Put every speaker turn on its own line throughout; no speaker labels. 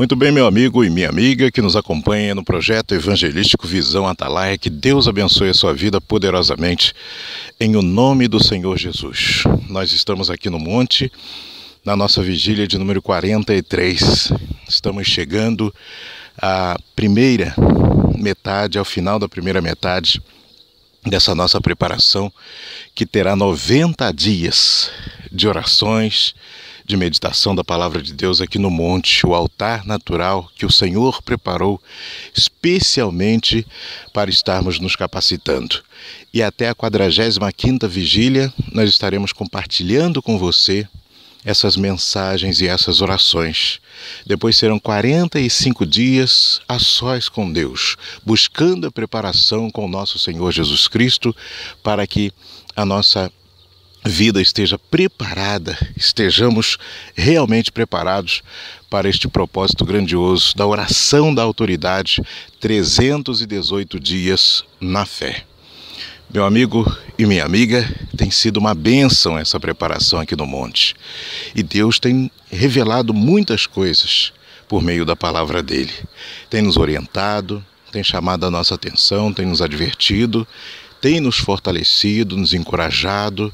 Muito bem, meu amigo e minha amiga que nos acompanha no projeto evangelístico Visão Atalaia, que Deus abençoe a sua vida poderosamente, em o nome do Senhor Jesus. Nós estamos aqui no monte, na nossa vigília de número 43. Estamos chegando à primeira metade, ao final da primeira metade dessa nossa preparação, que terá 90 dias de orações, de meditação da palavra de Deus aqui no monte, o altar natural que o Senhor preparou especialmente para estarmos nos capacitando. E até a 45ª vigília nós estaremos compartilhando com você essas mensagens e essas orações. Depois serão 45 dias a sós com Deus, buscando a preparação com o nosso Senhor Jesus Cristo, para que a nossa vida esteja preparada, estejamos realmente preparados para este propósito grandioso da oração da autoridade, 318 dias na fé. Meu amigo e minha amiga, tem sido uma bênção essa preparação aqui no monte. E Deus tem revelado muitas coisas por meio da palavra dele. Tem nos orientado, tem chamado a nossa atenção, tem nos advertido, tem nos fortalecido, nos encorajado.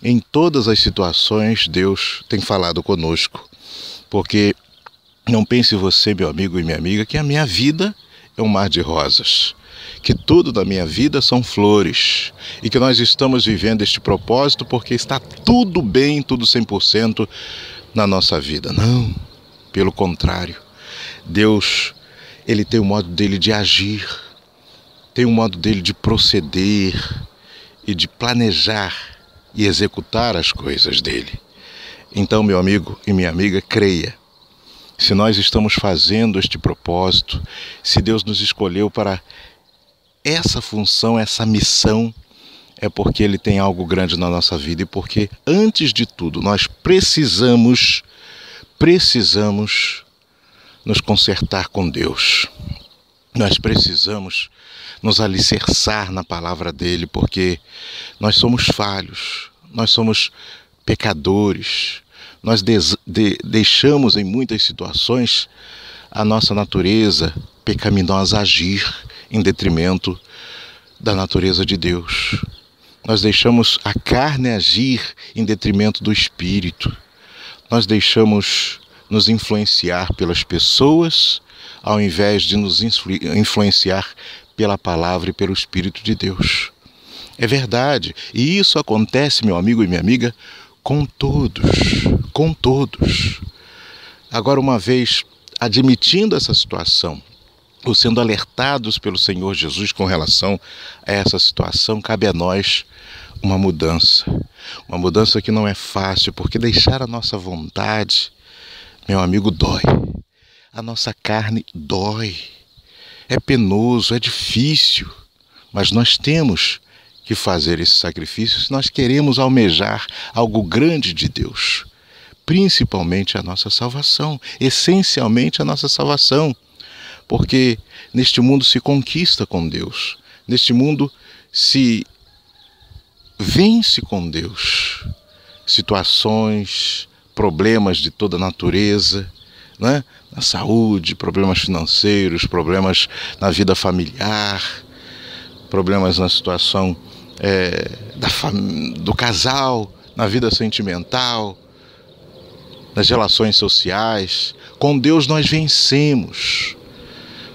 Em todas as situações, Deus tem falado conosco. Porque não pense você, meu amigo e minha amiga, que a minha vida é um mar de rosas, que tudo da minha vida são flores, e que nós estamos vivendo este propósito porque está tudo bem, tudo 100% na nossa vida. Não, pelo contrário. Deus, ele tem um modo dele de agir, tem um modo dele de proceder e de planejar e executar as coisas dele. Então, meu amigo e minha amiga, creia. Se nós estamos fazendo este propósito, se Deus nos escolheu para essa função, essa missão, é porque Ele tem algo grande na nossa vida e porque, antes de tudo, nós precisamos nos consertar com Deus. Nós precisamos nos alicerçar na palavra dele, porque nós somos falhos, nós somos pecadores, nós deixamos em muitas situações a nossa natureza pecaminosa agir em detrimento da natureza de Deus. Nós deixamos a carne agir em detrimento do espírito. Nós deixamos nos influenciar pelas pessoas, ao invés de nos influenciar pela palavra e pelo Espírito de Deus. É verdade, e isso acontece, meu amigo e minha amiga, com todos. Agora, uma vez admitindo essa situação, ou sendo alertados pelo Senhor Jesus com relação a essa situação, cabe a nós uma mudança que não é fácil, porque deixar a nossa vontade, meu amigo, dói. A nossa carne dói. É penoso, é difícil, mas nós temos que fazer esse sacrifício se nós queremos almejar algo grande de Deus, principalmente a nossa salvação, essencialmente a nossa salvação, porque neste mundo se conquista com Deus, neste mundo se vence com Deus situações, problemas de toda natureza, né? Na saúde, problemas financeiros, problemas na vida familiar, problemas na situação do casal, na vida sentimental, nas relações sociais. Com Deus nós vencemos,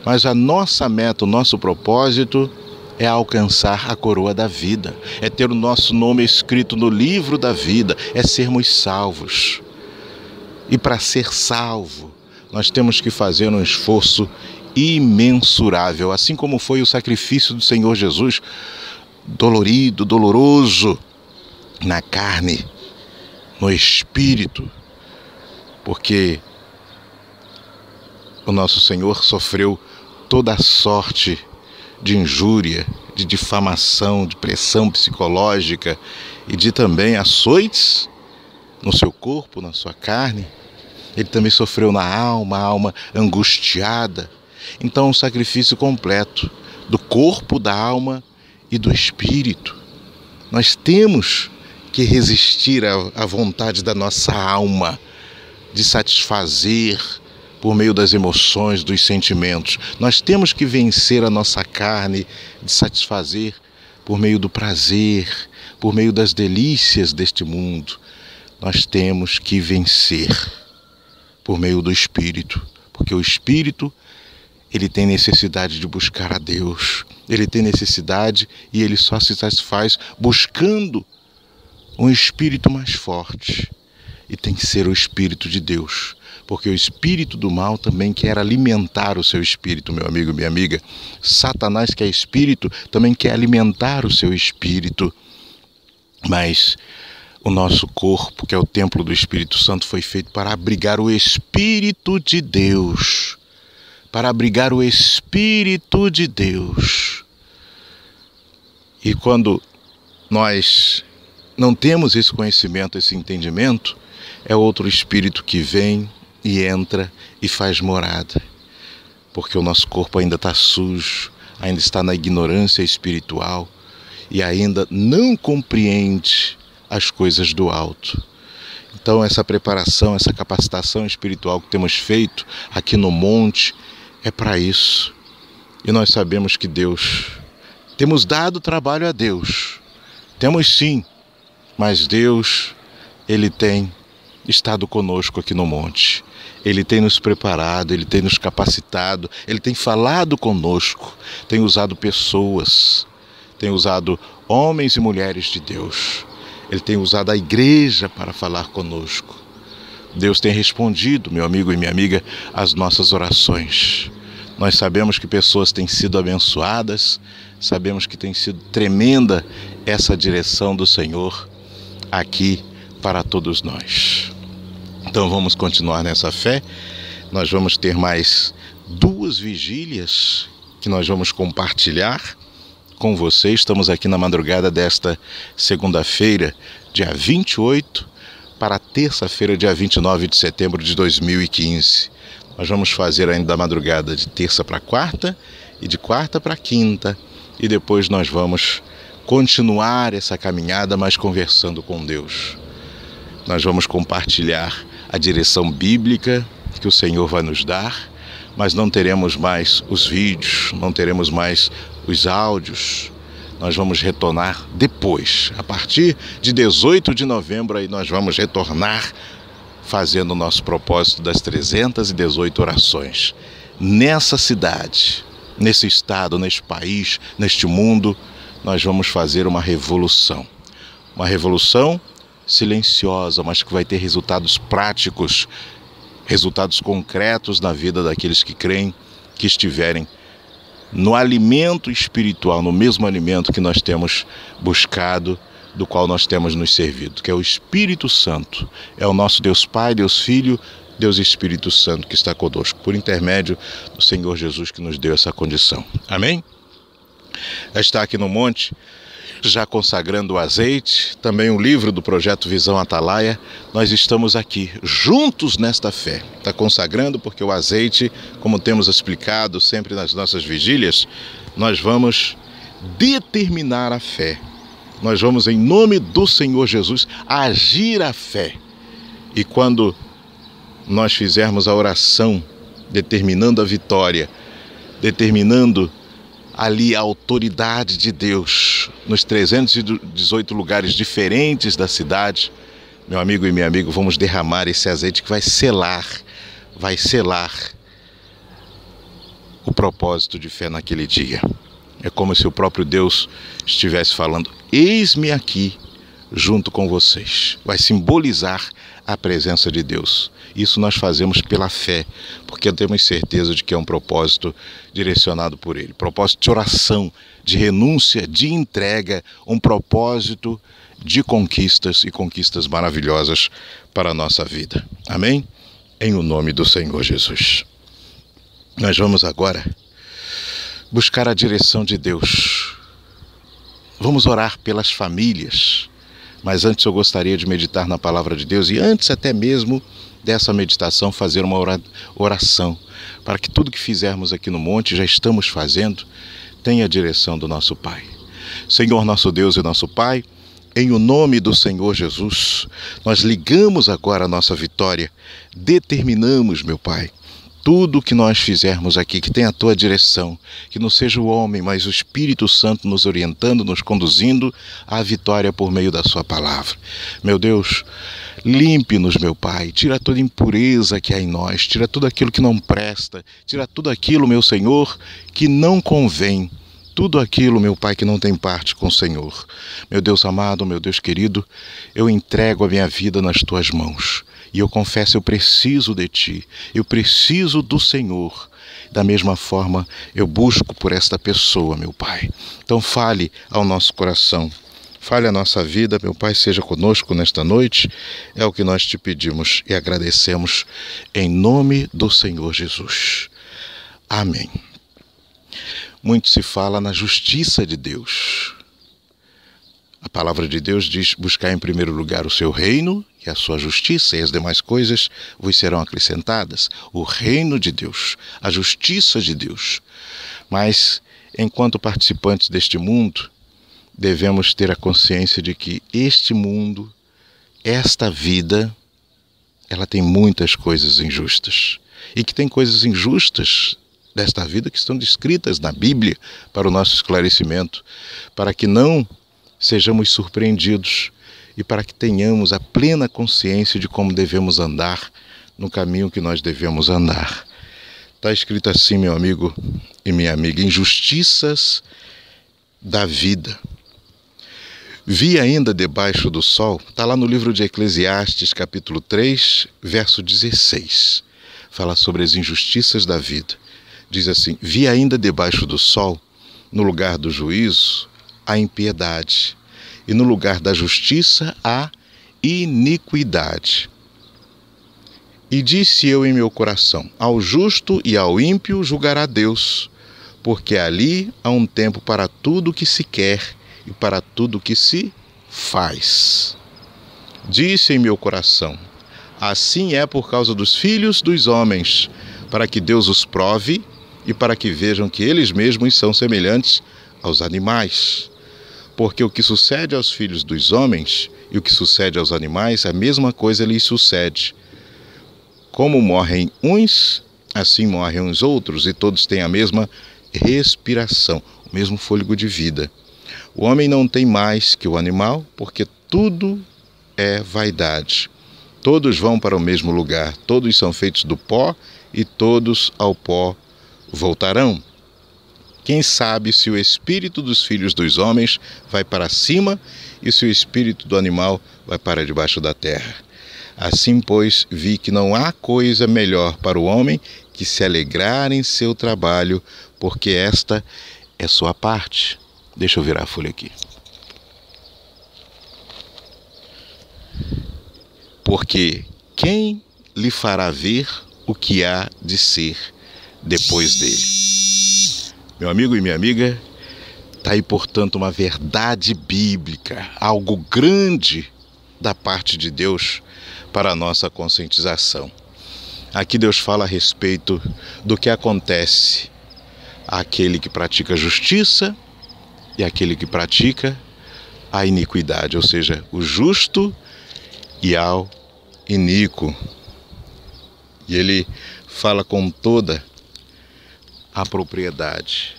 mas a nossa meta, o nosso propósito é alcançar a coroa da vida, é ter o nosso nome escrito no livro da vida, é sermos salvos. E para ser salvo, nós temos que fazer um esforço imensurável, assim como foi o sacrifício do Senhor Jesus, dolorido, doloroso, na carne, no espírito, porque o nosso Senhor sofreu toda a sorte de injúria, de difamação, de pressão psicológica e de também açoites no seu corpo, na sua carne. Ele também sofreu na alma, a alma angustiada. Então, um sacrifício completo do corpo, da alma e do espírito. Nós temos que resistir à vontade da nossa alma de satisfazer por meio das emoções, dos sentimentos. Nós temos que vencer a nossa carne, de satisfazer por meio do prazer, por meio das delícias deste mundo. Nós temos que vencer por meio do Espírito, porque o Espírito, ele tem necessidade de buscar a Deus. Ele tem necessidade e ele só se satisfaz buscando um Espírito mais forte. E tem que ser o Espírito de Deus, porque o espírito do mal também quer alimentar o seu espírito, meu amigo, minha amiga. Satanás, que é espírito, também quer alimentar o seu espírito. Mas o nosso corpo, que é o templo do Espírito Santo, foi feito para abrigar o Espírito de Deus. Para abrigar o Espírito de Deus. E quando nós não temos esse conhecimento, esse entendimento, é outro espírito que vem e entra e faz morada. Porque o nosso corpo ainda está sujo, ainda está na ignorância espiritual e ainda não compreende as coisas do alto. Então essa preparação, essa capacitação espiritual que temos feito aqui no monte é para isso. E nós sabemos que Deus, temos dado trabalho a Deus, temos sim, mas Deus, Ele tem estado conosco aqui no monte. Ele tem nos preparado, Ele tem nos capacitado, Ele tem falado conosco, tem usado pessoas, tem usado homens e mulheres de Deus. Ele tem usado a igreja para falar conosco. Deus tem respondido, meu amigo e minha amiga, às nossas orações. Nós sabemos que pessoas têm sido abençoadas, sabemos que tem sido tremenda essa direção do Senhor aqui para todos nós. Então vamos continuar nessa fé. Nós vamos ter mais 2 vigílias que nós vamos compartilhar com você. Estamos aqui na madrugada desta segunda-feira, dia 28, para terça-feira, dia 29 de setembro de 2015. Nós vamos fazer ainda a madrugada de terça para quarta e de quarta para quinta. E depois nós vamos continuar essa caminhada, mas conversando com Deus. Nós vamos compartilhar a direção bíblica que o Senhor vai nos dar, mas não teremos mais os vídeos, não teremos mais os áudios. Nós vamos retornar depois, a partir de 18 de novembro, aí nós vamos retornar fazendo o nosso propósito das 318 orações. Nessa cidade, nesse estado, neste país, neste mundo, nós vamos fazer uma revolução. Uma revolução silenciosa, mas que vai ter resultados práticos, resultados concretos na vida daqueles que creem, que estiverem no alimento espiritual, no mesmo alimento que nós temos buscado, do qual nós temos nos servido, que é o Espírito Santo. É o nosso Deus Pai, Deus Filho, Deus Espírito Santo que está conosco, por intermédio do Senhor Jesus que nos deu essa condição. Amém? Está aqui no monte, já consagrando o azeite, também o livro do projeto Visão Atalaia. Nós estamos aqui juntos nesta fé. Está consagrando porque o azeite, como temos explicado sempre nas nossas vigílias, nós vamos determinar a fé. Nós vamos, em nome do Senhor Jesus, agir a fé. E quando nós fizermos a oração, determinando a vitória, determinando ali a autoridade de Deus, nos 318 lugares diferentes da cidade, meu amigo e minha amiga, vamos derramar esse azeite que vai selar o propósito de fé naquele dia. É como se o próprio Deus estivesse falando: eis-me aqui junto com vocês. Vai simbolizar a presença de Deus. Isso nós fazemos pela fé, porque temos certeza de que é um propósito direcionado por Ele. Propósito de oração, de renúncia, de entrega, um propósito de conquistas e conquistas maravilhosas para a nossa vida. Amém? Em o nome do Senhor Jesus. Nós vamos agora buscar a direção de Deus. Vamos orar pelas famílias. Mas antes eu gostaria de meditar na palavra de Deus e antes até mesmo dessa meditação fazer uma oração para que tudo que fizermos aqui no monte, já estamos fazendo, tenha a direção do nosso Pai. Senhor, nosso Deus e nosso Pai, em o nome do Senhor Jesus, nós ligamos agora a nossa vitória, determinamos, meu Pai, tudo que nós fizermos aqui, que tenha a tua direção, que não seja o homem, mas o Espírito Santo nos orientando, nos conduzindo à vitória por meio da sua palavra. Meu Deus, limpe-nos, meu Pai, tira toda impureza que há em nós, tira tudo aquilo que não presta, tira tudo aquilo, meu Senhor, que não convém, tudo aquilo, meu Pai, que não tem parte com o Senhor. Meu Deus amado, meu Deus querido, eu entrego a minha vida nas tuas mãos. E eu confesso, eu preciso de Ti, eu preciso do Senhor. Da mesma forma, eu busco por esta pessoa, meu Pai. Então fale ao nosso coração, fale a nossa vida, meu Pai, seja conosco nesta noite. É o que nós te pedimos e agradecemos em nome do Senhor Jesus. Amém. Muito se fala na justiça de Deus. A palavra de Deus diz: buscar em primeiro lugar o seu reino e a sua justiça, e as demais coisas vos serão acrescentadas. O reino de Deus, a justiça de Deus. Mas, enquanto participantes deste mundo, devemos ter a consciência de que este mundo, esta vida, ela tem muitas coisas injustas. E que tem coisas injustas desta vida que estão descritas na Bíblia para o nosso esclarecimento, para que não sejamos surpreendidos e para que tenhamos a plena consciência de como devemos andar no caminho que nós devemos andar. Está escrito assim, meu amigo e minha amiga: injustiças da vida. Vi ainda debaixo do sol, está lá no livro de Eclesiastes, capítulo 3, verso 16. Fala sobre as injustiças da vida. Diz assim: vi ainda debaixo do sol, no lugar do juízo, a impiedade, e no lugar da justiça a iniquidade. E disse eu em meu coração: ao justo e ao ímpio julgará Deus, porque ali há um tempo para tudo o que se quer e para tudo o que se faz. Disse em meu coração: assim é por causa dos filhos dos homens, para que Deus os prove e para que vejam que eles mesmos são semelhantes aos animais. Porque o que sucede aos filhos dos homens e o que sucede aos animais, a mesma coisa lhes sucede. Como morrem uns, assim morrem os outros, e todos têm a mesma respiração, o mesmo fôlego de vida. O homem não tem mais que o animal, porque tudo é vaidade. Todos vão para o mesmo lugar, todos são feitos do pó, e todos ao pó voltarão. Quem sabe se o espírito dos filhos dos homens vai para cima e se o espírito do animal vai para debaixo da terra. Assim, pois, vi que não há coisa melhor para o homem que se alegrar em seu trabalho, porque esta é sua parte. Deixa eu virar a folha aqui. Porque quem lhe fará ver o que há de ser depois dele? Meu amigo e minha amiga, está aí, portanto, uma verdade bíblica, algo grande da parte de Deus para a nossa conscientização. Aqui Deus fala a respeito do que acontece àquele que pratica justiça e àquele que pratica a iniquidade, ou seja, o justo e ao iníquo. E ele fala com toda a propriedade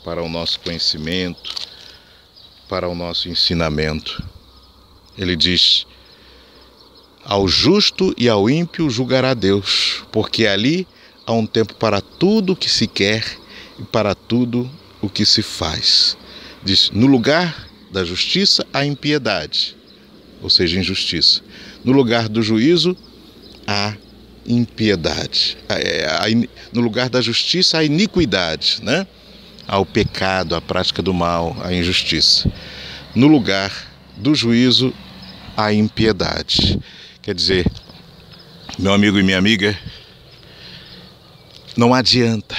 para o nosso conhecimento, para o nosso ensinamento. Ele diz: ao justo e ao ímpio julgará Deus, porque ali há um tempo para tudo o que se quer e para tudo o que se faz. Diz: no lugar da justiça há impiedade, ou seja, injustiça. No lugar do juízo há impiedade. No lugar da justiça há iniquidade, né? Há o pecado, a prática do mal, a injustiça. No lugar do juízo há impiedade. Quer dizer, meu amigo e minha amiga, não adianta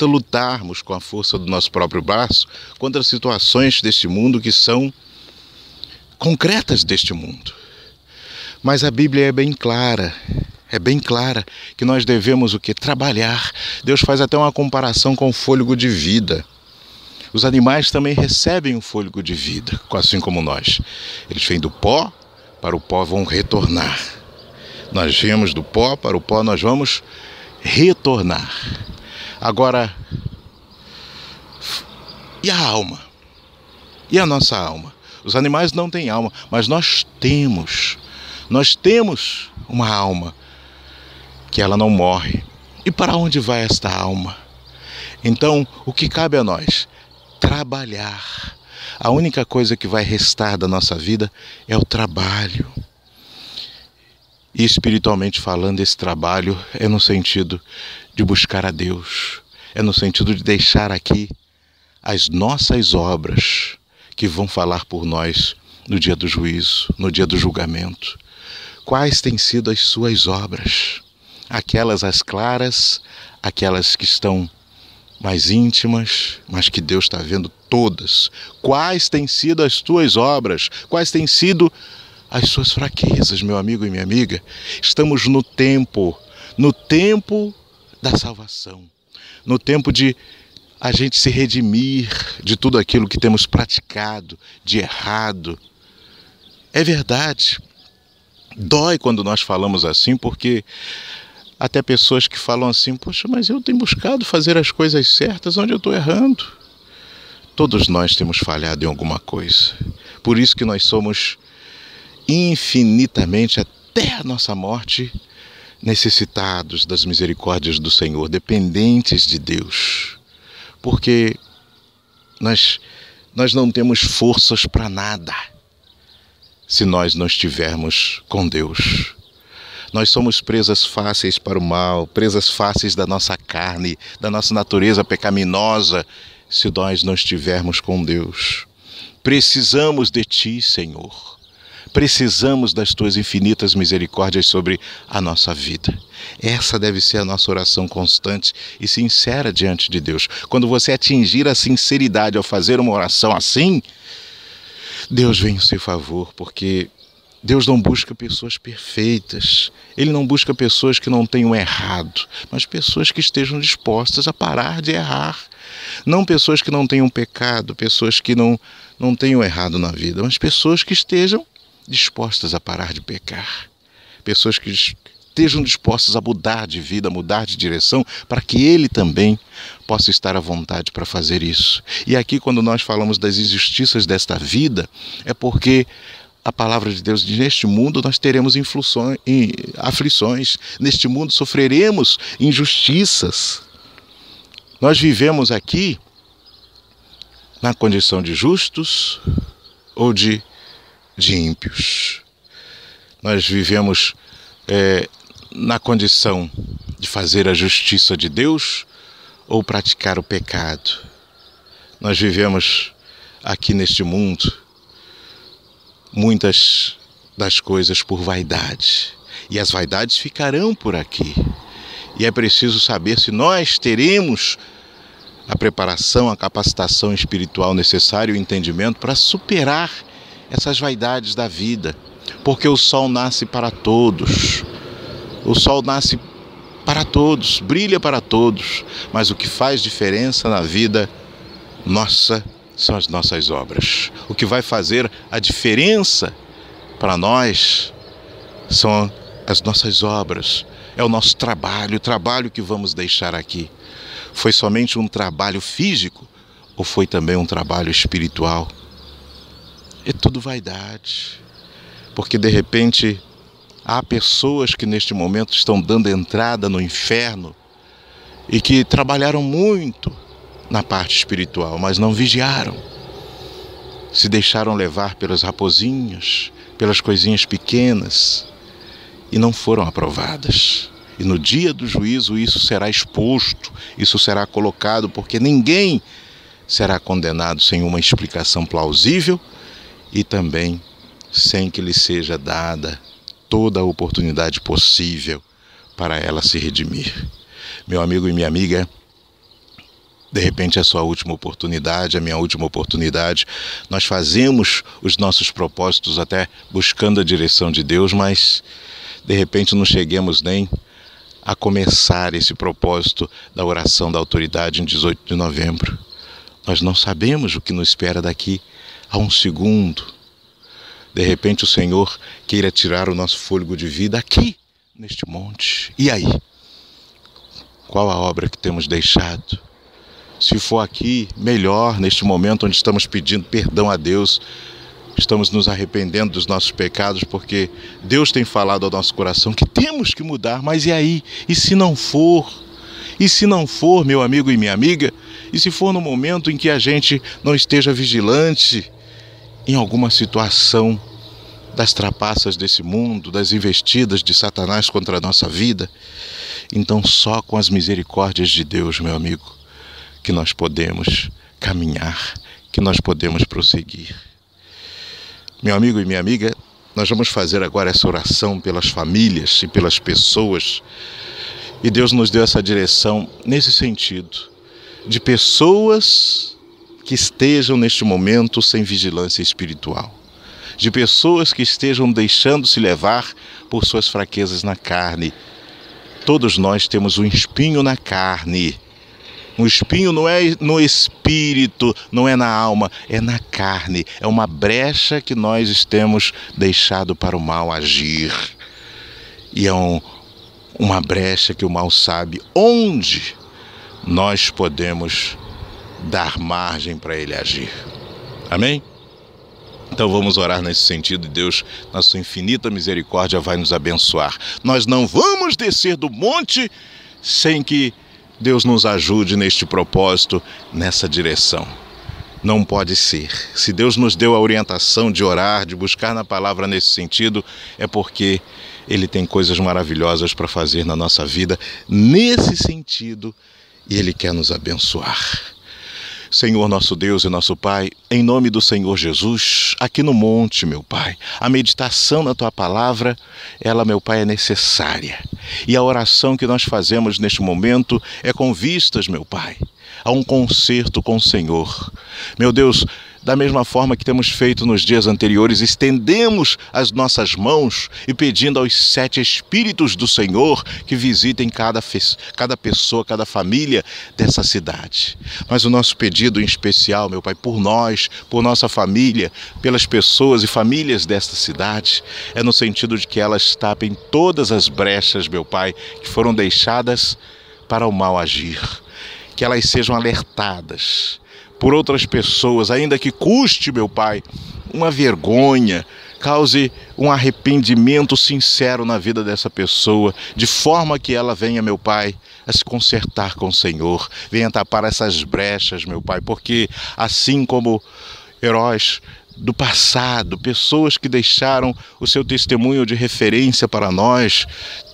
lutarmos com a força do nosso próprio braço contra situações deste mundo que são concretas deste mundo. Mas a Bíblia é bem clara que nós devemos o quê? Trabalhar. Deus faz até uma comparação com o fôlego de vida. Os animais também recebem o fôlego de vida, assim como nós. Eles vêm do pó, para o pó vão retornar. Nós viemos do pó, para o pó nós vamos retornar. Agora, e a alma? E a nossa alma? Os animais não têm alma, mas nós temos uma alma que ela não morre. E para onde vai esta alma? Então, o que cabe a nós? Trabalhar. A única coisa que vai restar da nossa vida é o trabalho. E espiritualmente falando, esse trabalho é no sentido de buscar a Deus. É no sentido de deixar aqui as nossas obras que vão falar por nós no dia do juízo, no dia do julgamento. Quais têm sido as suas obras? Aquelas as claras, aquelas que estão mais íntimas, mas que Deus está vendo todas. Quais têm sido as tuas obras? Quais têm sido as suas fraquezas, meu amigo e minha amiga? Estamos no tempo da salvação, no tempo de a gente se redimir de tudo aquilo que temos praticado de errado. É verdade. Dói quando nós falamos assim, porque até pessoas que falam assim, poxa, mas eu tenho buscado fazer as coisas certas, onde eu estou errando? Todos nós temos falhado em alguma coisa. Por isso que nós somos infinitamente, até a nossa morte, necessitados das misericórdias do Senhor, dependentes de Deus. Porque nós não temos forças para nada se nós não estivermos com Deus. Nós somos presas fáceis para o mal, presas fáceis da nossa carne, da nossa natureza pecaminosa, se nós não estivermos com Deus. Precisamos de Ti, Senhor. Precisamos das Tuas infinitas misericórdias sobre a nossa vida. Essa deve ser a nossa oração constante e sincera diante de Deus. Quando você atingir a sinceridade ao fazer uma oração assim, Deus vem em seu favor, porque Deus não busca pessoas perfeitas. Ele não busca pessoas que não tenham errado, mas pessoas que estejam dispostas a parar de errar. Não pessoas que não tenham pecado, pessoas que não tenham errado na vida, mas pessoas que estejam dispostas a parar de pecar. Pessoas que estejam dispostas a mudar de vida, mudar de direção, para que Ele também possa estar à vontade para fazer isso. E aqui, quando nós falamos das injustiças desta vida, é porque a palavra de Deus diz: neste mundo nós teremos aflições, neste mundo sofreremos injustiças. Nós vivemos aqui na condição de justos ou de ímpios. Nós vivemos na condição de fazer a justiça de Deus ou praticar o pecado. Nós vivemos aqui neste mundo muitas das coisas por vaidade, e as vaidades ficarão por aqui. E é preciso saber se nós teremos a preparação, a capacitação espiritual necessária, o entendimento para superar essas vaidades da vida, porque o sol nasce para todos. O sol nasce para todos, brilha para todos, mas o que faz diferença na vida nossa são as nossas obras. O que vai fazer a diferença para nós são as nossas obras, é o nosso trabalho, o trabalho que vamos deixar aqui. Foi somente um trabalho físico ou foi também um trabalho espiritual? É tudo vaidade, porque de repente há pessoas que neste momento estão dando entrada no inferno e que trabalharam muito na parte espiritual, mas não vigiaram. Se deixaram levar pelas raposinhas, pelas coisinhas pequenas e não foram aprovadas. E no dia do juízo isso será exposto, isso será colocado, porque ninguém será condenado sem uma explicação plausível e também sem que lhe seja dada toda a oportunidade possível para ela se redimir. Meu amigo e minha amiga, de repente é a sua última oportunidade, a minha última oportunidade. Nós fazemos os nossos propósitos até buscando a direção de Deus, mas de repente não cheguemos nem a começar esse propósito da oração da autoridade em 18 de novembro. Nós não sabemos o que nos espera daqui a um segundo. De repente o Senhor queira tirar o nosso fôlego de vida aqui, neste monte. E aí? Qual a obra que temos deixado? Se for aqui, melhor, neste momento onde estamos pedindo perdão a Deus, estamos nos arrependendo dos nossos pecados, porque Deus tem falado ao nosso coração que temos que mudar. Mas e aí? E se não for? E se não for, meu amigo e minha amiga? E se for no momento em que a gente não esteja vigilante em alguma situação das trapaças desse mundo, das investidas de Satanás contra a nossa vida? Então só com as misericórdias de Deus, meu amigo, que nós podemos caminhar, que nós podemos prosseguir. Meu amigo e minha amiga, nós vamos fazer agora essa oração pelas famílias e pelas pessoas. E Deus nos deu essa direção nesse sentido, de pessoas que estejam neste momento sem vigilância espiritual, de pessoas que estejam deixando-se levar por suas fraquezas na carne. Todos nós temos um espinho na carne. Um espinho não é no espírito, não é na alma, é na carne. É uma brecha que nós temos deixado para o mal agir. E é uma brecha que o mal sabe onde nós podemos dar margem para ele agir. Amém? Então vamos orar nesse sentido e Deus, na sua infinita misericórdia, vai nos abençoar. Nós não vamos descer do monte sem que Deus nos ajude neste propósito, nessa direção. Não pode ser. Se Deus nos deu a orientação de orar, de buscar na palavra nesse sentido, é porque Ele tem coisas maravilhosas para fazer na nossa vida nesse sentido e Ele quer nos abençoar. Senhor nosso Deus e nosso Pai, em nome do Senhor Jesus, aqui no monte, meu Pai, a meditação na Tua palavra, ela, meu Pai, é necessária. E a oração que nós fazemos neste momento é com vistas, meu Pai, a um concerto com o Senhor. Meu Deus, da mesma forma que temos feito nos dias anteriores, estendemos as nossas mãos e pedindo aos 7 Espíritos do Senhor que visitem cada pessoa, cada família dessa cidade. Mas o nosso pedido em especial, meu Pai, por nós, por nossa família, pelas pessoas e famílias desta cidade, é no sentido de que elas tapem todas as brechas, meu Pai, que foram deixadas para o mal agir. Que elas sejam alertadas por outras pessoas, ainda que custe, meu Pai, uma vergonha, cause um arrependimento sincero na vida dessa pessoa, de forma que ela venha, meu Pai, a se consertar com o Senhor, venha tapar essas brechas, meu Pai, porque assim como heróis do passado, pessoas que deixaram o seu testemunho de referência para nós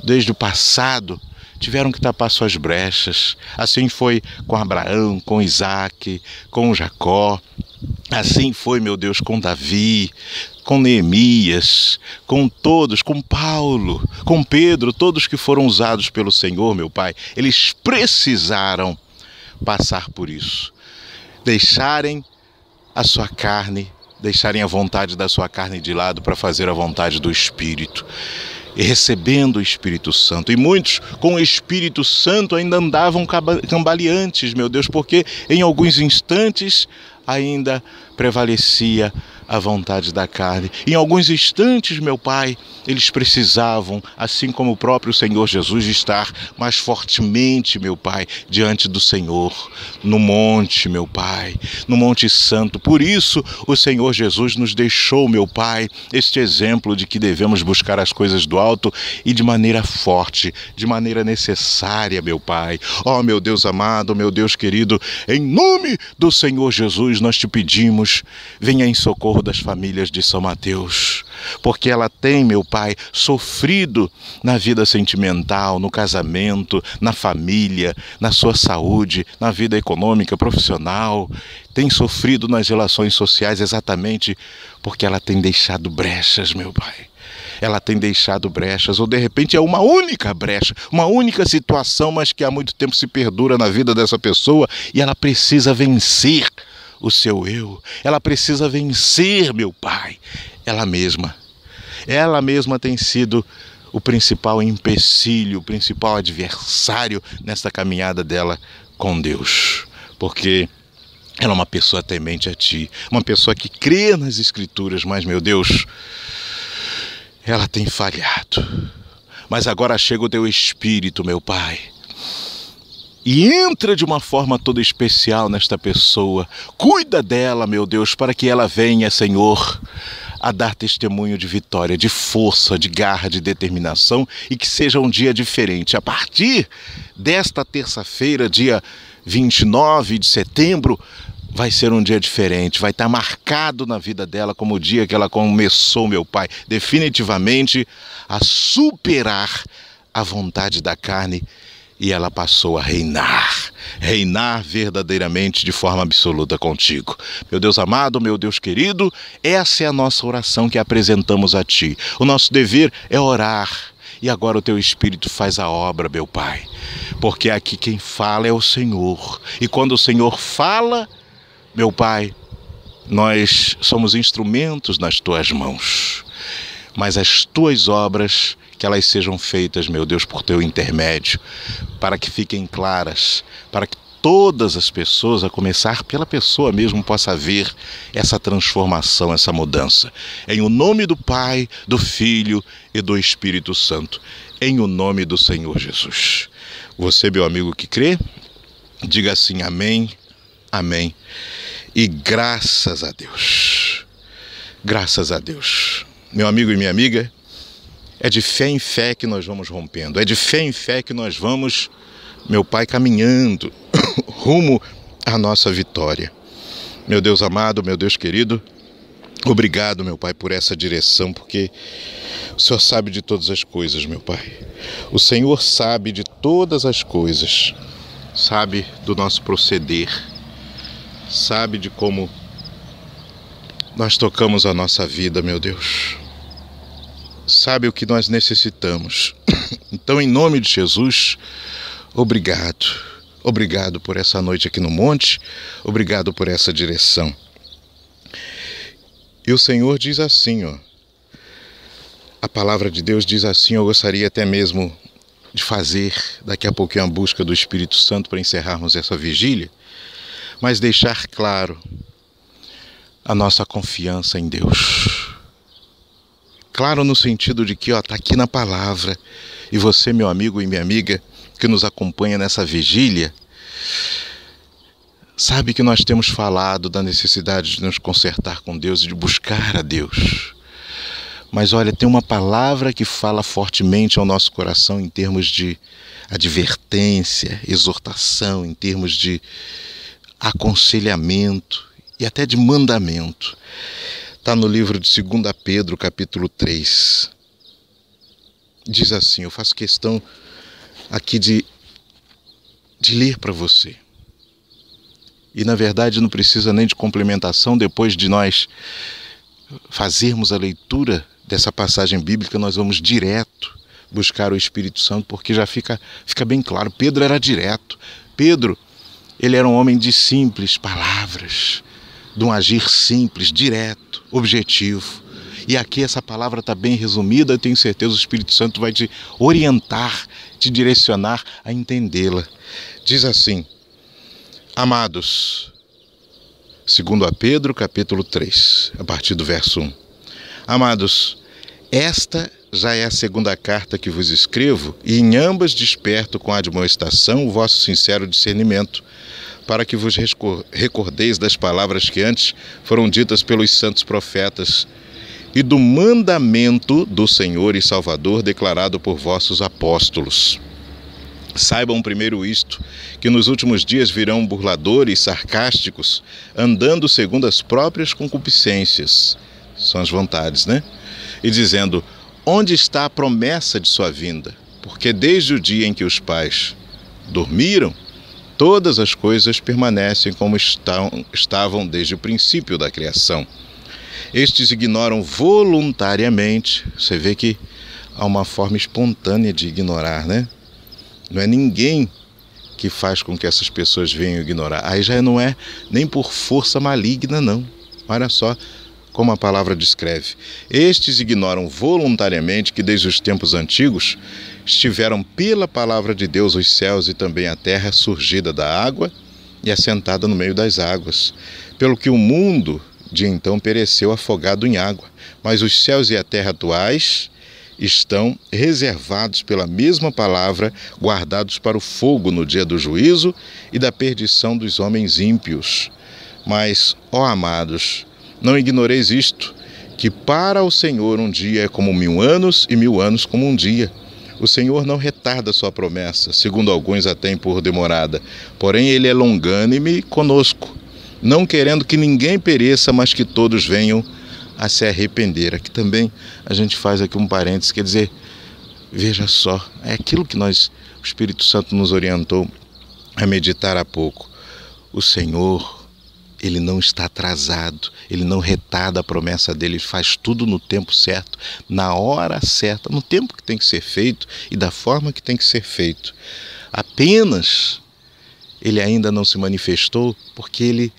desde o passado, tiveram que tapar suas brechas. Assim foi com Abraão, com Isaac, com Jacó. Assim foi, meu Deus, com Davi, com Neemias, com todos, com Paulo, com Pedro, todos que foram usados pelo Senhor, meu Pai. Eles precisaram passar por isso. Deixarem a sua carne, deixarem a vontade da sua carne de lado para fazer a vontade do Espírito. E recebendo o Espírito Santo. E muitos com o Espírito Santo ainda andavam cambaleantes, meu Deus, porque em alguns instantes ainda prevalecia a vontade da carne. Em alguns instantes, meu Pai, eles precisavam, assim como o próprio Senhor Jesus, estar mais fortemente, meu Pai, diante do Senhor, no monte, meu Pai, no Monte Santo. Por isso, o Senhor Jesus nos deixou, meu Pai, este exemplo de que devemos buscar as coisas do alto e de maneira forte, de maneira necessária, meu Pai. Ó, meu Deus amado, meu Deus querido, em nome do Senhor Jesus, nós te pedimos, venha em socorro das famílias de São Mateus, porque ela tem, meu Pai, sofrido na vida sentimental, no casamento, na família, na sua saúde, na vida econômica, profissional, tem sofrido nas relações sociais exatamente porque ela tem deixado brechas, meu Pai. Ela tem deixado brechas, ou de repente é uma única brecha, uma única situação, mas que há muito tempo se perdura na vida dessa pessoa e ela precisa vencer o seu eu, ela precisa vencer, meu Pai, ela mesma tem sido o principal empecilho, o principal adversário nessa caminhada dela com Deus, porque ela é uma pessoa temente a Ti, uma pessoa que crê nas Escrituras, mas, meu Deus, ela tem falhado. Mas agora chega o Teu Espírito, meu Pai, e entra de uma forma toda especial nesta pessoa. Cuida dela, meu Deus, para que ela venha, Senhor, a dar testemunho de vitória, de força, de garra, de determinação, e que seja um dia diferente. A partir desta terça-feira, dia 29 de setembro, vai ser um dia diferente, vai estar marcado na vida dela como o dia que ela começou, meu Pai, definitivamente a superar a vontade da carne, e ela passou a reinar verdadeiramente de forma absoluta contigo. Meu Deus amado, meu Deus querido, essa é a nossa oração que apresentamos a Ti. O nosso dever é orar, e agora o Teu Espírito faz a obra, meu Pai, porque aqui quem fala é o Senhor, e quando o Senhor fala, meu Pai, nós somos instrumentos nas Tuas mãos, mas as Tuas obras, que elas sejam feitas, meu Deus, por Teu intermédio, para que fiquem claras, para que todas as pessoas, a começar pela pessoa mesmo, possa ver essa transformação, essa mudança. Em o nome do Pai, do Filho e do Espírito Santo, em o nome do Senhor Jesus. Você, meu amigo que crê, diga assim: amém, amém. E graças a Deus, graças a Deus. Meu amigo e minha amiga, é de fé em fé que nós vamos rompendo, é de fé em fé que nós vamos, meu Pai, caminhando rumo à nossa vitória. Meu Deus amado, meu Deus querido, obrigado, meu Pai, por essa direção, porque o Senhor sabe de todas as coisas, meu Pai. O Senhor sabe de todas as coisas, sabe do nosso proceder, sabe de como nós tocamos a nossa vida, meu Deus. Sabe o que nós necessitamos. Então, em nome de Jesus, obrigado. Obrigado por essa noite aqui no monte. Obrigado por essa direção. E o Senhor diz assim, ó. A palavra de Deus diz assim, eu gostaria até mesmo de fazer daqui a pouquinho a busca do Espírito Santo para encerrarmos essa vigília, mas deixar claro a nossa confiança em Deus. Claro no sentido de que está aqui na palavra, e você, meu amigo e minha amiga, que nos acompanha nessa vigília, sabe que nós temos falado da necessidade de nos consertar com Deus e de buscar a Deus. Mas olha, tem uma palavra que fala fortemente ao nosso coração em termos de advertência, exortação, em termos de aconselhamento e até de mandamento. Está no livro de 2 Pedro, capítulo 3. Diz assim, eu faço questão aqui de ler para você. E na verdade não precisa nem de complementação, depois de nós fazermos a leitura dessa passagem bíblica, nós vamos direto buscar o Espírito Santo, porque já fica bem claro, Pedro era direto. Pedro, ele era um homem de simples palavras, de um agir simples, direto, objetivo. E aqui essa palavra está bem resumida, eu tenho certeza o Espírito Santo vai te orientar, te direcionar a entendê-la. Diz assim, amados, 2 Pedro, capítulo 3, a partir do verso 1. Amados, esta já é a segunda carta que vos escrevo, e em ambas desperto com admoestação o vosso sincero discernimento, para que vos recordeis das palavras que antes foram ditas pelos santos profetas, e do mandamento do Senhor e Salvador declarado por vossos apóstolos. Saibam primeiro isto, que nos últimos dias virão burladores sarcásticos, andando segundo as próprias concupiscências, são as vontades, né? E dizendo, onde está a promessa de sua vinda? Porque desde o dia em que os pais dormiram, todas as coisas permanecem como estavam desde o princípio da criação. Estes ignoram voluntariamente, você vê que há uma forma espontânea de ignorar, né? Não é ninguém que faz com que essas pessoas venham ignorar. Aí já não é nem por força maligna, não. Olha só como a palavra descreve. Estes ignoram voluntariamente que desde os tempos antigos estiveram pela palavra de Deus os céus e também a terra surgida da água e assentada no meio das águas, pelo que o mundo de então pereceu afogado em água, mas os céus e a terra atuais estão reservados pela mesma palavra, guardados para o fogo no dia do juízo e da perdição dos homens ímpios. Mas, ó amados, não ignoreis isto, que para o Senhor um dia é como 1000 anos e 1000 anos como um dia. O Senhor não retarda sua promessa, segundo alguns a têm por demorada, porém ele é longânime conosco, não querendo que ninguém pereça, mas que todos venham a se arrepender. Aqui também a gente faz aqui um parênteses, quer dizer, veja só, é aquilo que o Espírito Santo nos orientou a meditar há pouco. O Senhor, ele não está atrasado, ele não retarda a promessa dele, ele faz tudo no tempo certo, na hora certa, no tempo que tem que ser feito e da forma que tem que ser feito. Apenas ele ainda não se manifestou porque ele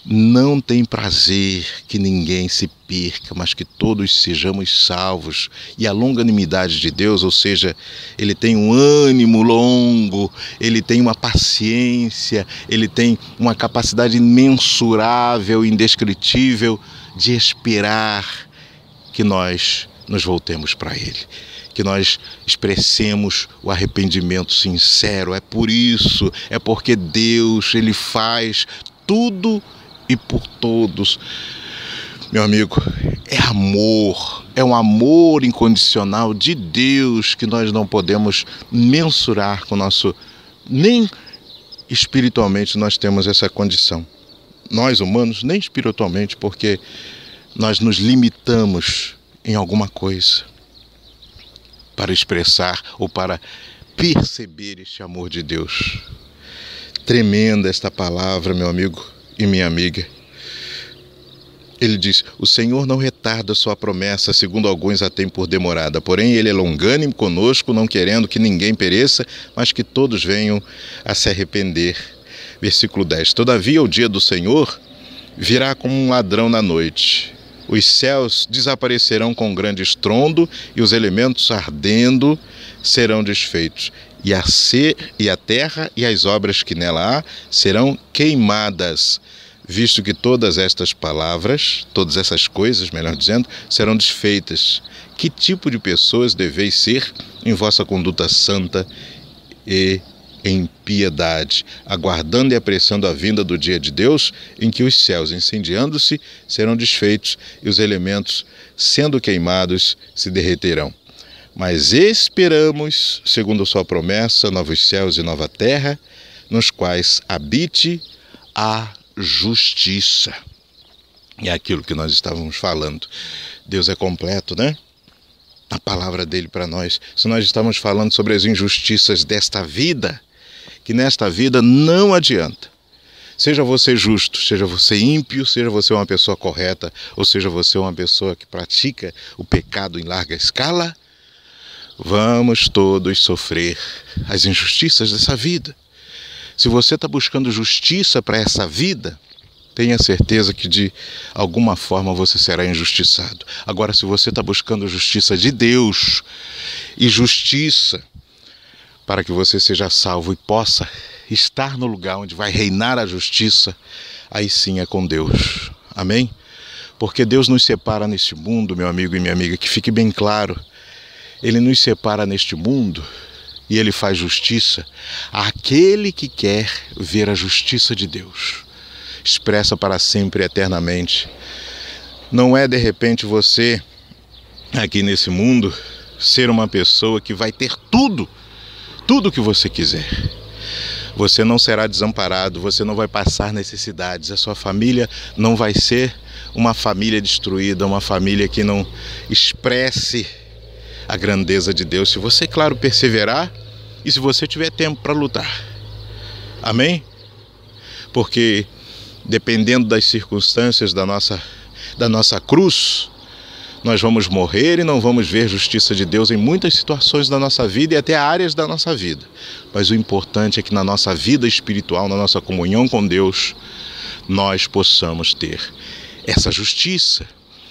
não tem prazer que ninguém se perca, mas que todos sejamos salvos. E a longanimidade de Deus, ou seja, ele tem um ânimo longo, ele tem uma paciência, ele tem uma capacidade imensurável, indescritível de esperar que nós nos voltemos para ele, que nós expressemos o arrependimento sincero. É por isso, é porque Deus, ele faz tudo e por todos. Meu amigo, é amor, é um amor incondicional de Deus que nós não podemos mensurar com o nosso... Nem espiritualmente nós temos essa condição. Nós humanos, nem espiritualmente, porque nós nos limitamos em alguma coisa para expressar ou para perceber este amor de Deus. Tremenda esta palavra, meu amigo e minha amiga. Ele diz: o Senhor não retarda sua promessa, segundo alguns a têm por demorada, porém ele é longânimo conosco, não querendo que ninguém pereça, mas que todos venham a se arrepender. Versículo 10. Todavia o dia do Senhor virá como um ladrão na noite. Os céus desaparecerão com grande estrondo, e os elementos ardendo serão desfeitos. E a terra e as obras que nela há serão queimadas, visto que todas estas palavras, todas essas coisas, melhor dizendo, serão desfeitas. Que tipo de pessoas deveis ser em vossa conduta santa e em piedade, aguardando e apressando a vinda do dia de Deus, em que os céus, incendiando-se, serão desfeitos e os elementos, sendo queimados, se derreterão. Mas esperamos, segundo sua promessa, novos céus e nova terra, nos quais habite a justiça. É aquilo que nós estávamos falando. Deus é completo, né? A palavra dele para nós. Se nós estamos falando sobre as injustiças desta vida, que nesta vida não adianta. Seja você justo, seja você ímpio, seja você uma pessoa correta, ou seja você uma pessoa que pratica o pecado em larga escala, vamos todos sofrer as injustiças dessa vida. Se você está buscando justiça para essa vida, tenha certeza que de alguma forma você será injustiçado. Agora, se você está buscando justiça de Deus e justiça para que você seja salvo e possa estar no lugar onde vai reinar a justiça, aí sim é com Deus. Amém? Porque Deus nos separa neste mundo, meu amigo e minha amiga, que fique bem claro. Ele nos separa neste mundo e ele faz justiça àquele que quer ver a justiça de Deus expressa para sempre e eternamente. Não é de repente você aqui nesse mundo ser uma pessoa que vai ter tudo que você quiser. Você não será desamparado, você não vai passar necessidades, a sua família não vai ser uma família destruída, uma família que não expresse a grandeza de Deus, se você, claro, perseverar e se você tiver tempo para lutar. Amém? Porque dependendo das circunstâncias da nossa cruz, nós vamos morrer e não vamos ver justiça de Deus em muitas situações da nossa vida e até áreas da nossa vida. Mas o importante é que na nossa vida espiritual, na nossa comunhão com Deus, nós possamos ter essa justiça,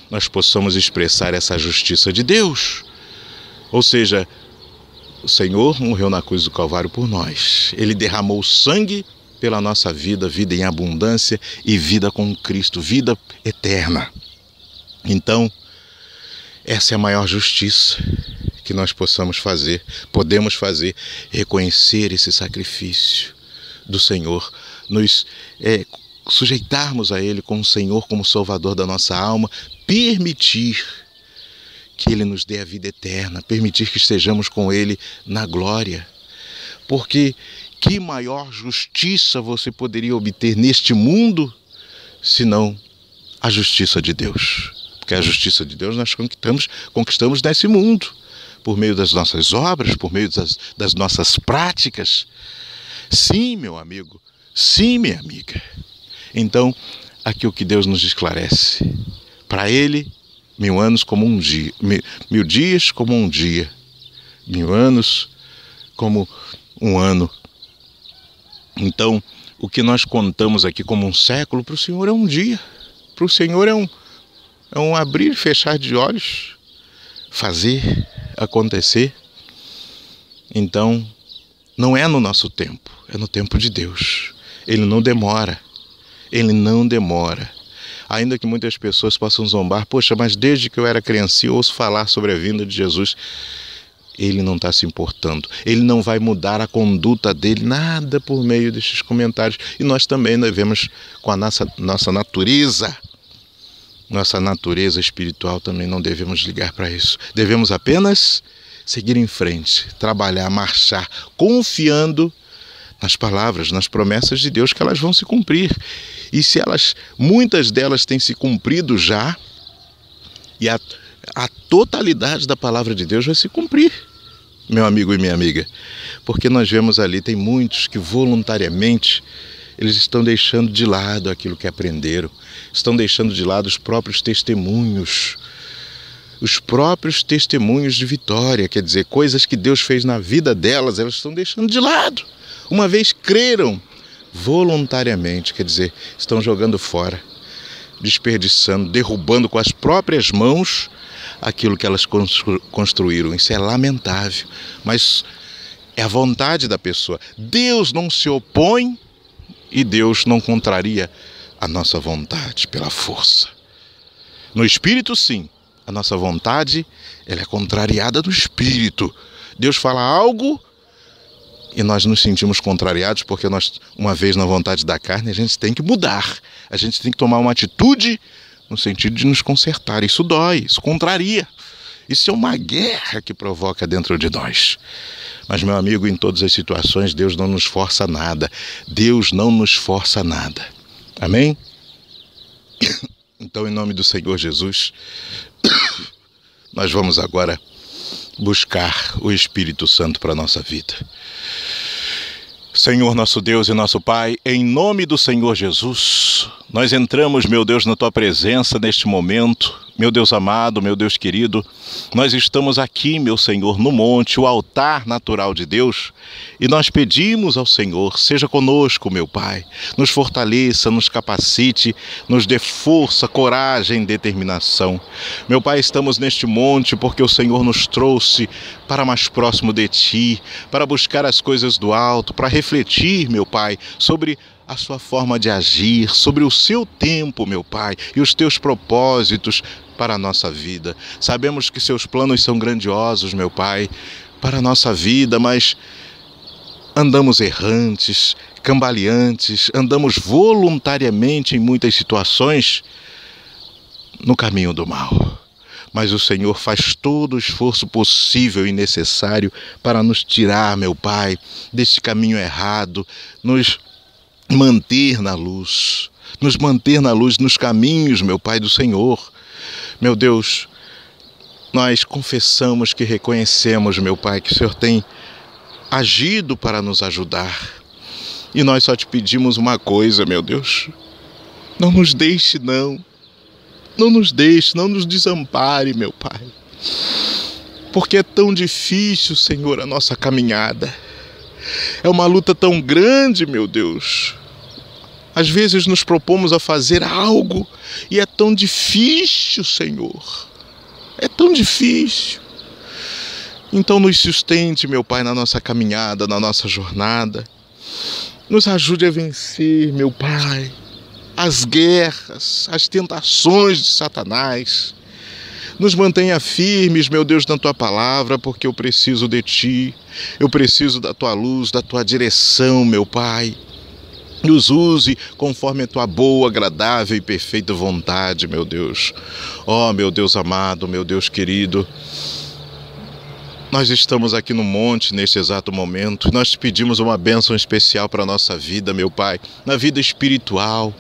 nós possamos expressar essa justiça de Deus. Ou seja, o Senhor morreu na cruz do Calvário por nós. Ele derramou sangue pela nossa vida, vida em abundância e vida com Cristo, vida eterna. Então, essa é a maior justiça que nós podemos fazer, reconhecer esse sacrifício do Senhor, nos sujeitarmos a Ele como Senhor, como Salvador da nossa alma, permitir que Ele nos dê a vida eterna, permitir que estejamos com Ele na glória. Porque que maior justiça você poderia obter neste mundo, senão a justiça de Deus? Porque a justiça de Deus nós conquistamos nesse mundo, por meio das nossas obras, por meio das nossas práticas. Sim, meu amigo, sim, minha amiga. Então, aqui o que Deus nos esclarece. Para Ele, 1000 anos como um dia, 1000 dias como um dia, 1000 anos como um ano. Então, o que nós contamos aqui como um século, para o Senhor é um dia. Para o Senhor é um abrir e fechar de olhos, fazer acontecer. Então, não é no nosso tempo, é no tempo de Deus. Ele não demora. Ele não demora. Ainda que muitas pessoas possam zombar, poxa, mas desde que eu era criancinha eu ouço falar sobre a vinda de Jesus. Ele não está se importando. Ele não vai mudar a conduta dele, nada por meio desses comentários. E nós também devemos, com a nossa natureza espiritual, também não devemos ligar para isso. Devemos apenas seguir em frente, trabalhar, marchar, confiando nas palavras, nas promessas de Deus, que elas vão se cumprir. E se muitas delas têm se cumprido já, e a totalidade da palavra de Deus vai se cumprir, meu amigo e minha amiga. Porque nós vemos ali, tem muitos que voluntariamente eles estão deixando de lado aquilo que aprenderam, estão deixando de lado os próprios testemunhos de vitória, quer dizer, coisas que Deus fez na vida delas, elas estão deixando de lado. Uma vez creram voluntariamente, quer dizer, estão jogando fora, desperdiçando, derrubando com as próprias mãos aquilo que elas construíram. Isso é lamentável, mas é a vontade da pessoa. Deus não se opõe e Deus não contraria a nossa vontade pela força. No Espírito, sim, a nossa vontade ela é contrariada no Espírito. Deus fala algo e nós nos sentimos contrariados porque nós, uma vez na vontade da carne, a gente tem que mudar. A gente tem que tomar uma atitude no sentido de nos consertar. Isso dói, isso contraria. Isso é uma guerra que provoca dentro de nós. Mas, meu amigo, em todas as situações, Deus não nos força nada. Deus não nos força nada. Amém? Então, em nome do Senhor Jesus, nós vamos agora buscar o Espírito Santo para a nossa vida. Senhor nosso Deus e nosso Pai, em nome do Senhor Jesus, nós entramos, meu Deus, na Tua presença neste momento. Meu Deus amado, meu Deus querido, nós estamos aqui, meu Senhor, no monte, o altar natural de Deus, e nós pedimos ao Senhor, seja conosco, meu Pai, nos fortaleça, nos capacite, nos dê força, coragem, determinação. Meu Pai, estamos neste monte porque o Senhor nos trouxe para mais próximo de Ti, para buscar as coisas do alto, para refletir, meu Pai, sobre a Sua forma de agir, sobre o Seu tempo, meu Pai, e os Teus propósitos para a nossa vida. Sabemos que Seus planos são grandiosos, meu Pai, para a nossa vida, mas andamos errantes, cambaleantes, andamos voluntariamente em muitas situações no caminho do mal. Mas o Senhor faz todo o esforço possível e necessário para nos tirar, meu Pai, desse caminho errado, nos manter na luz, nos caminhos, meu Pai, do Senhor. Meu Deus, nós confessamos que reconhecemos, meu Pai, que o Senhor tem agido para nos ajudar. E nós só te pedimos uma coisa, meu Deus. Não nos deixe, não. Não nos deixe, não nos desampare, meu Pai. Porque é tão difícil, Senhor, a nossa caminhada. É uma luta tão grande, meu Deus. Às vezes nos propomos a fazer algo e é tão difícil, Senhor. É tão difícil. Então nos sustente, meu Pai, na nossa caminhada, na nossa jornada. Nos ajude a vencer, meu Pai, as guerras, as tentações de Satanás. Nos mantenha firmes, meu Deus, na tua palavra, porque eu preciso de ti. Eu preciso da tua luz, da tua direção, meu Pai. Nos use conforme a tua boa, agradável e perfeita vontade, meu Deus. Ó, meu Deus amado, meu Deus querido, nós estamos aqui no monte neste exato momento. Nós te pedimos uma bênção especial para a nossa vida, meu Pai, na vida espiritual.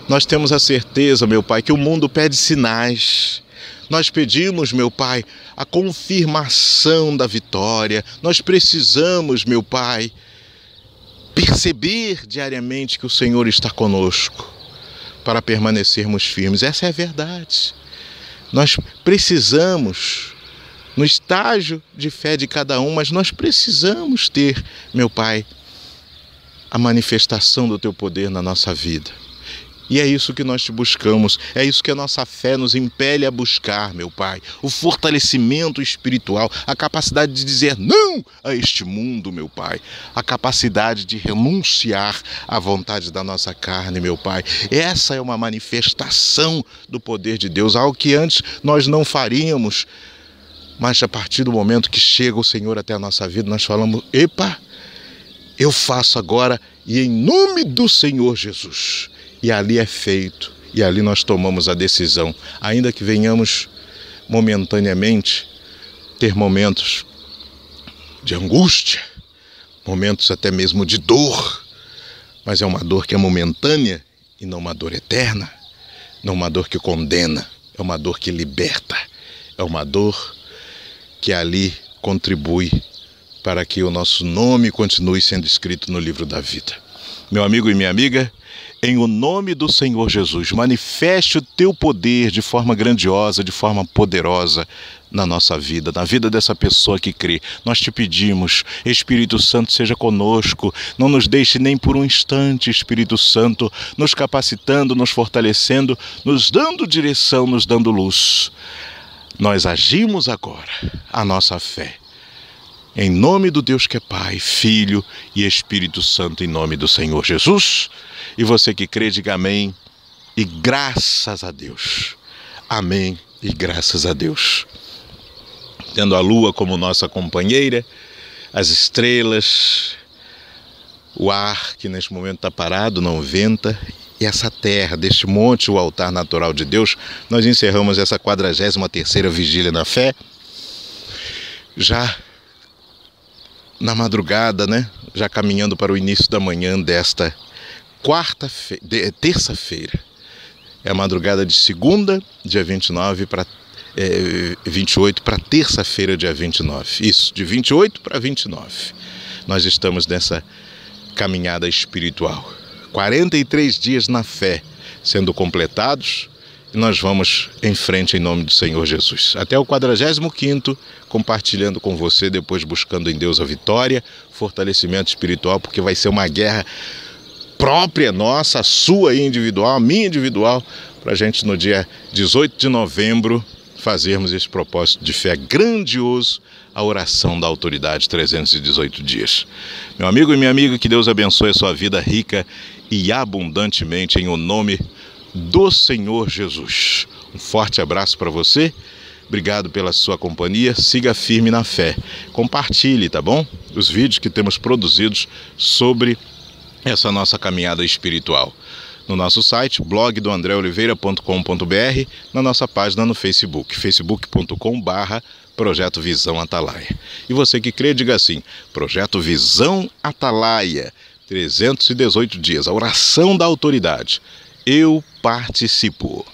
Nós temos a certeza, meu Pai, que o mundo pede sinais. Nós pedimos, meu Pai, a confirmação da vitória. Nós precisamos, meu Pai, perceber diariamente que o Senhor está conosco para permanecermos firmes. Essa é a verdade. Nós precisamos, no estágio de fé de cada um, mas nós precisamos ter, meu Pai, a manifestação do teu poder na nossa vida. E é isso que nós te buscamos, é isso que a nossa fé nos impele a buscar, meu Pai. O fortalecimento espiritual, a capacidade de dizer não a este mundo, meu Pai. A capacidade de renunciar à vontade da nossa carne, meu Pai. Essa é uma manifestação do poder de Deus, algo que antes nós não faríamos. Mas a partir do momento que chega o Senhor até a nossa vida, nós falamos, epa, eu faço agora e em nome do Senhor Jesus. E ali é feito, e ali nós tomamos a decisão, ainda que venhamos momentaneamente ter momentos de angústia, momentos até mesmo de dor, mas é uma dor que é momentânea e não uma dor eterna, não uma dor que condena, é uma dor que liberta, é uma dor que ali contribui para que o nosso nome continue sendo escrito no livro da vida. Meu amigo e minha amiga, em o nome do Senhor Jesus, manifeste o teu poder de forma grandiosa, de forma poderosa na nossa vida, na vida dessa pessoa que crê. Nós te pedimos, Espírito Santo, seja conosco, não nos deixe nem por um instante, Espírito Santo, nos capacitando, nos fortalecendo, nos dando direção, nos dando luz. Nós agimos agora a nossa fé. Em nome do Deus que é Pai, Filho e Espírito Santo, em nome do Senhor Jesus. E você que crê, diga amém e graças a Deus. Amém e graças a Deus. Tendo a lua como nossa companheira, as estrelas, o ar que neste momento está parado, não venta, e essa terra, deste monte, o altar natural de Deus, nós encerramos essa 43ª vigília na fé, já na madrugada, né? Já caminhando para o início da manhã desta terça-feira. É a madrugada de segunda, dia 29, para 28, para terça-feira, dia 29. Isso, de 28 para 29. Nós estamos nessa caminhada espiritual. 43 dias na fé sendo completados, e nós vamos em frente em nome do Senhor Jesus. Até o 45º, compartilhando com você, depois buscando em Deus a vitória, fortalecimento espiritual, porque vai ser uma guerra própria nossa, a sua individual, a minha individual, para a gente no dia 18 de novembro fazermos esse propósito de fé grandioso, a oração da autoridade 318 dias. Meu amigo e minha amiga, que Deus abençoe a sua vida rica e abundantemente em o nome do Senhor Jesus. Um forte abraço para você, obrigado pela sua companhia, siga firme na fé, compartilhe, tá bom? Os vídeos que temos produzidos sobre essa nossa caminhada espiritual. No nosso site, blogdoandreoliveira.com.br, na nossa página no Facebook, facebook.com/Projeto Visão Atalaia. E você que crê, diga assim, Projeto Visão Atalaia, 318 dias, a oração da autoridade. Eu participo.